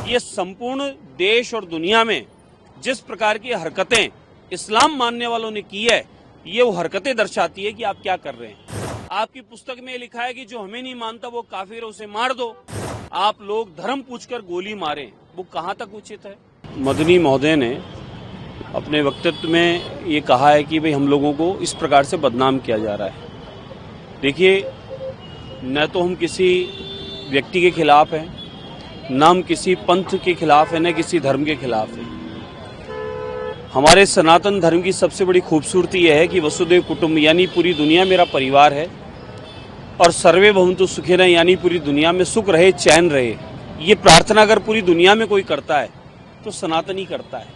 ये संपूर्ण देश और दुनिया में जिस प्रकार की हरकतें इस्लाम मानने वालों ने की है, ये वो हरकतें दर्शाती है कि आप क्या कर रहे हैं। आपकी पुस्तक में लिखा है कि जो हमें नहीं मानता वो काफिर है, उसे मार दो। आप लोग धर्म पूछकर गोली मारें, वो कहाँ तक उचित है। मदनी महोदय ने अपने वक्तव्य में ये कहा है कि भाई हम लोगों को इस प्रकार से बदनाम किया जा रहा है। देखिए, न तो हम किसी व्यक्ति के खिलाफ हैं, न हम किसी पंथ के खिलाफ है, न किसी धर्म के खिलाफ है। हमारे सनातन धर्म की सबसे बड़ी खूबसूरती यह है कि वसुदेव कुटुंब यानी पूरी दुनिया मेरा परिवार है, और सर्वे भवन्तु सुखिनः यानी पूरी दुनिया में सुख रहे, चैन रहे। ये प्रार्थना अगर पूरी दुनिया में कोई करता है तो सनातनी करता है।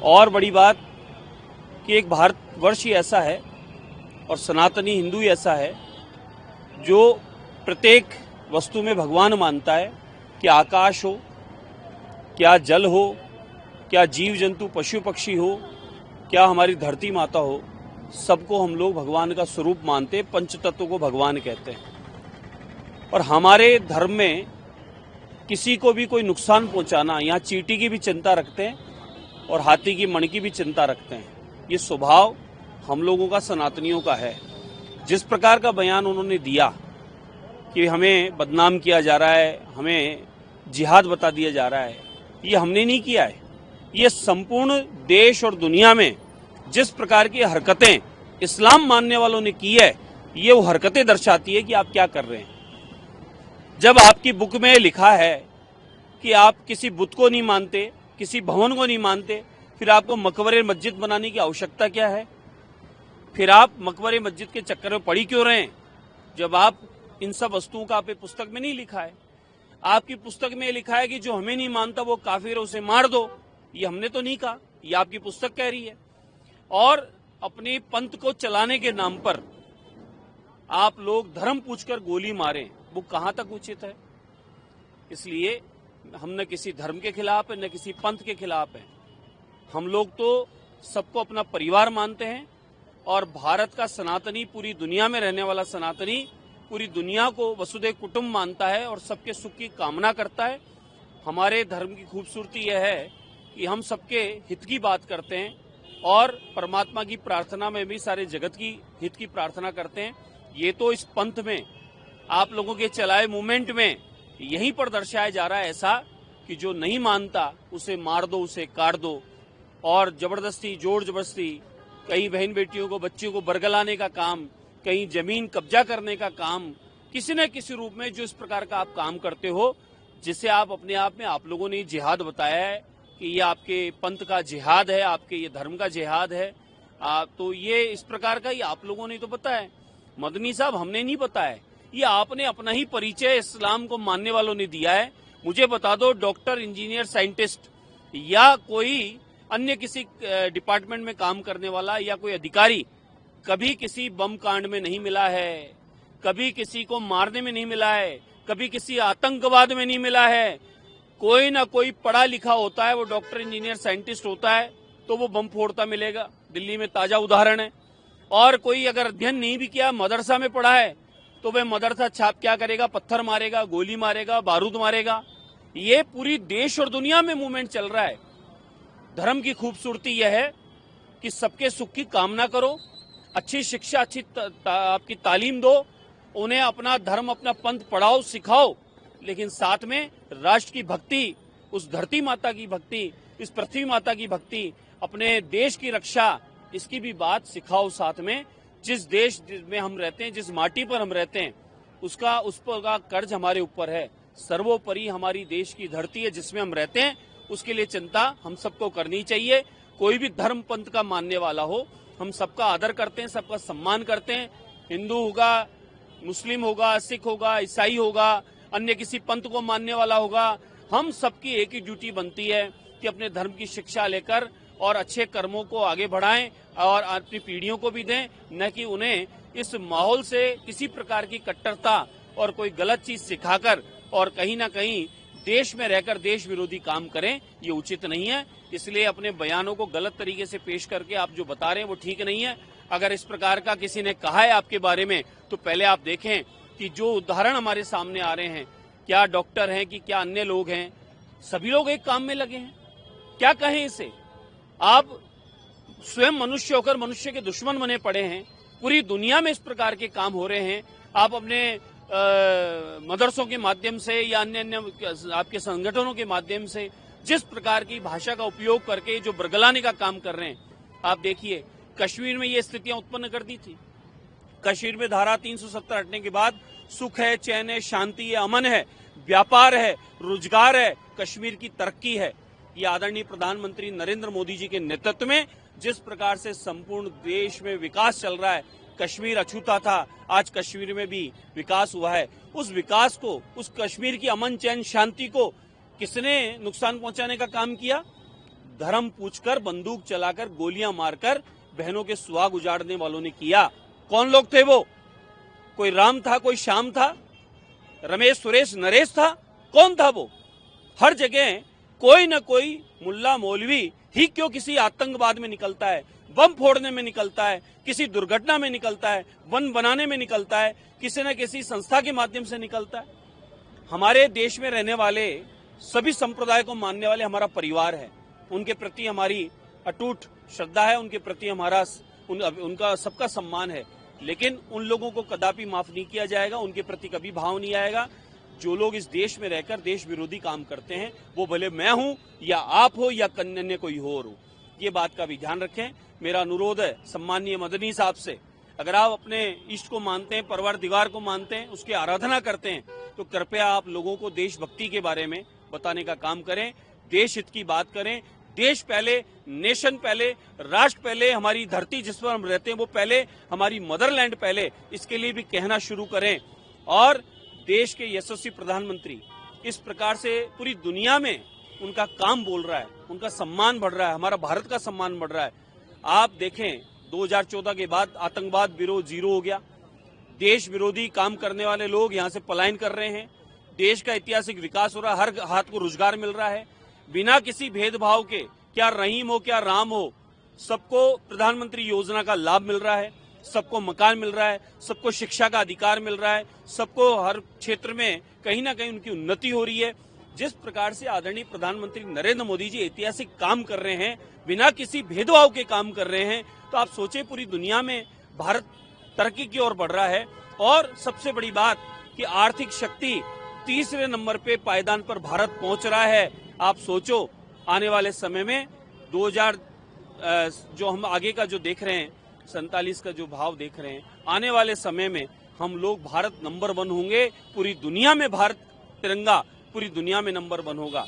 और बड़ी बात कि एक भारतवर्ष ही ऐसा है और सनातनी हिंदू ही ऐसा है जो प्रत्येक वस्तु में भगवान मानता है। क्या आकाश हो, क्या जल हो, क्या जीव जंतु पशु पक्षी हो, क्या हमारी धरती माता हो, सबको हम लोग भगवान का स्वरूप मानते, पंच तत्व को भगवान कहते हैं। और हमारे धर्म में किसी को भी कोई नुकसान पहुंचाना, यहाँ चींटी की भी चिंता रखते हैं और हाथी की मण की भी चिंता रखते हैं। ये स्वभाव हम लोगों का, सनातनियों का है। जिस प्रकार का बयान उन्होंने दिया कि हमें बदनाम किया जा रहा है, हमें जिहाद बता दिया जा रहा है, ये हमने नहीं किया है। ये संपूर्ण देश और दुनिया में जिस प्रकार की हरकतें इस्लाम मानने वालों ने की है, ये वो हरकतें दर्शाती है कि आप क्या कर रहे हैं। जब आपकी बुक में लिखा है कि आप किसी बुत को नहीं मानते, किसी भवन को नहीं मानते, फिर आपको मकबरे मस्जिद बनाने की आवश्यकता क्या है। फिर आप मकबरे मस्जिद के चक्कर में पड़ी क्यों रहे, जब आप इन सब वस्तुओं का आपकी पुस्तक में नहीं लिखा है। आपकी पुस्तक में लिखा है कि जो हमें नहीं मानता वो काफिर है, उसे मार दो। ये हमने तो नहीं कहा, ये आपकी पुस्तक कह रही है। और अपने पंथ को चलाने के नाम पर आप लोग धर्म पूछकर गोली मारें, वो कहां तक उचित है। इसलिए हम न किसी धर्म के खिलाफ है, न किसी पंथ के खिलाफ है। हम लोग तो सबको अपना परिवार मानते हैं, और भारत का सनातनी, पूरी दुनिया में रहने वाला सनातनी पूरी दुनिया को वसुदेव कुटुंब मानता है और सबके सुख की कामना करता है। हमारे धर्म की खूबसूरती यह है कि हम सबके हित की बात करते हैं और परमात्मा की प्रार्थना में भी सारे जगत की हित की प्रार्थना करते हैं। ये तो इस पंथ में, आप लोगों के चलाए मूवमेंट में यहीं पर दर्शाया जा रहा है ऐसा कि जो नहीं मानता उसे मार दो, उसे काट दो। और जबरदस्ती, जोर जबरदस्ती, कहीं बहन बेटियों को, बच्चियों को बरगलाने का काम, कहीं जमीन कब्जा करने का काम, किसी न किसी रूप में जो इस प्रकार का आप काम करते हो, जिसे आप अपने आप में, आप लोगों ने जिहाद बताया है कि ये आपके पंथ का जिहाद है, आपके ये धर्म का जिहाद है। तो ये इस प्रकार का, ये आप लोगों ने तो बताया है। मदनी साहब, हमने नहीं बताया, ये आपने अपना ही परिचय इस्लाम को मानने वालों ने दिया है। मुझे बता दो, डॉक्टर, इंजीनियर, साइंटिस्ट या कोई अन्य किसी डिपार्टमेंट में काम करने वाला या कोई अधिकारी कभी किसी बम कांड में नहीं मिला है, कभी किसी को मारने में नहीं मिला है, कभी किसी आतंकवाद में नहीं मिला है। कोई ना कोई पढ़ा लिखा होता है, वो डॉक्टर, इंजीनियर, साइंटिस्ट होता है, तो वो बम फोड़ता मिलेगा। दिल्ली में ताजा उदाहरण है। और कोई अगर अध्ययन नहीं भी किया, मदरसा में पढ़ा है, तो वह मदरसा छाप क्या करेगा, पत्थर मारेगा, गोली मारेगा, बारूद मारेगा। ये पूरी देश और दुनिया में मूवमेंट चल रहा है। धर्म की खूबसूरती यह है कि सबके सुख की कामना करो, अच्छी शिक्षा, अच्छी आपकी तालीम दो, उन्हें अपना धर्म, अपना पंथ पढ़ाओ, सिखाओ, लेकिन साथ में राष्ट्र की भक्ति, उस धरती माता की भक्ति, इस पृथ्वी माता की भक्ति, अपने देश की रक्षा, इसकी भी बात सिखाओ साथ में। जिस देश में हम रहते हैं, जिस माटी पर हम रहते हैं, उस पर का कर्ज हमारे ऊपर है। सर्वोपरि हमारी देश की धरती है जिसमें हम रहते हैं, उसके लिए चिंता हम सबको करनी चाहिए। कोई भी धर्म पंथ का मानने वाला हो, हम सबका आदर करते हैं, सबका सम्मान करते हैं। हिंदू होगा, मुस्लिम होगा, सिख होगा, ईसाई होगा, अन्य किसी पंथ को मानने वाला होगा, हम सबकी एक ही ड्यूटी बनती है कि अपने धर्म की शिक्षा लेकर और अच्छे कर्मों को आगे बढ़ाएं और अपनी पीढ़ियों को भी दें, न कि उन्हें इस माहौल से किसी प्रकार की कट्टरता और कोई गलत चीज सिखाकर और कहीं ना कहीं देश में रहकर देश विरोधी काम करें। ये उचित नहीं है। इसलिए अपने बयानों को गलत तरीके से पेश करके आप जो बता रहे हैं वो ठीक नहीं है। अगर इस प्रकार का किसी ने कहा है आपके बारे में, तो पहले आप देखें कि जो उदाहरण हमारे सामने आ रहे हैं क्या डॉक्टर हैं कि क्या अन्य लोग हैं, सभी लोग एक काम में लगे हैं। क्या कहें इसे? आप स्वयं मनुष्य होकर मनुष्य के दुश्मन बने पड़े हैं। पूरी दुनिया में इस प्रकार के काम हो रहे हैं। आप अपने मदरसों के माध्यम से या अन्य अन्य आपके संगठनों के माध्यम से जिस प्रकार की भाषा का उपयोग करके जो बरगलाने का काम कर रहे हैं, आप देखिए कश्मीर में ये स्थितियां उत्पन्न कर दी थी। कश्मीर में धारा 370 हटने के बाद सुख है, चैन है, शांति है, अमन है, व्यापार है, रोजगार है, कश्मीर की तरक्की है। ये आदरणीय प्रधानमंत्री नरेंद्र मोदी जी के नेतृत्व में जिस प्रकार से संपूर्ण देश में विकास चल रहा है, कश्मीर अछूता था, आज कश्मीर में भी विकास हुआ है। उस विकास को, उस कश्मीर की अमन चैन शांति को किसने नुकसान पहुंचाने का काम किया? धर्म पूछकर, बंदूक चलाकर, गोलियां मारकर बहनों के सुहाग उजाड़ने वालों ने किया। कौन लोग थे वो? कोई राम था, कोई श्याम था, रमेश, सुरेश, नरेश था? कौन था वो? हर जगह कोई न कोई मुल्ला मौलवी ही क्यों किसी आतंकवाद में निकलता है, बम फोड़ने में निकलता है, किसी दुर्घटना में निकलता है, वन बनाने में निकलता है, किसी न किसी संस्था के माध्यम से निकलता है। हमारे देश में रहने वाले सभी संप्रदाय को मानने वाले हमारा परिवार है। उनके प्रति हमारी अटूट श्रद्धा है, उनके प्रति हमारा उनका सबका सम्मान है। लेकिन उन लोगों को कदापि माफ नहीं किया जाएगा, उनके प्रति कभी भाव नहीं आएगा। जो लोग इस देश में रहकर देश विरोधी काम करते हैं, वो भले मैं हूं या आप हो या अन्य कोई और हो, ये बात का भी ध्यान रखें। मेरा अनुरोध है सम्मानीय मदनी साहब से, अगर आप अपने इष्ट को मानते हैं, परवरदिगार को मानते हैं, उसकी आराधना करते हैं, तो कृपया आप लोगों को देशभक्ति के बारे में बताने का काम करें, देश हित की बात करें। देश पहले, नेशन पहले, राष्ट्र पहले, हमारी धरती जिस पर हम रहते हैं वो पहले, हमारी मदरलैंड पहले, इसके लिए भी कहना शुरू करें। और देश के यशस्वी प्रधानमंत्री इस प्रकार से पूरी दुनिया में उनका काम बोल रहा है, उनका सम्मान बढ़ रहा है, हमारा भारत का सम्मान बढ़ रहा है। आप देखें 2014 के बाद आतंकवाद ब्यूरो जीरो हो गया, देश विरोधी काम करने वाले लोग यहां से पलायन कर रहे हैं, देश का ऐतिहासिक विकास हो रहा है, हर हाथ को रोजगार मिल रहा है बिना किसी भेदभाव के, क्या रहीम हो क्या राम हो, सबको प्रधानमंत्री योजना का लाभ मिल रहा है, सबको मकान मिल रहा है, सबको शिक्षा का अधिकार मिल रहा है, सबको हर क्षेत्र में कहीं ना कहीं उनकी उन्नति हो रही है। जिस प्रकार से आदरणीय प्रधानमंत्री नरेंद्र मोदी जी ऐतिहासिक काम कर रहे हैं, बिना किसी भेदभाव के काम कर रहे हैं, तो आप सोचे पूरी दुनिया में भारत तरक्की की ओर बढ़ रहा है। और सबसे बड़ी बात कि आर्थिक शक्ति तीसरे नंबर पे पायदान पर भारत पहुंच रहा है। आप सोचो आने वाले समय में 2000 जो हम आगे का जो देख रहे हैं, 47 का जो भाव देख रहे हैं, आने वाले समय में हम लोग भारत नंबर 1 होंगे। पूरी दुनिया में भारत तिरंगा पूरी दुनिया में नंबर 1 होगा।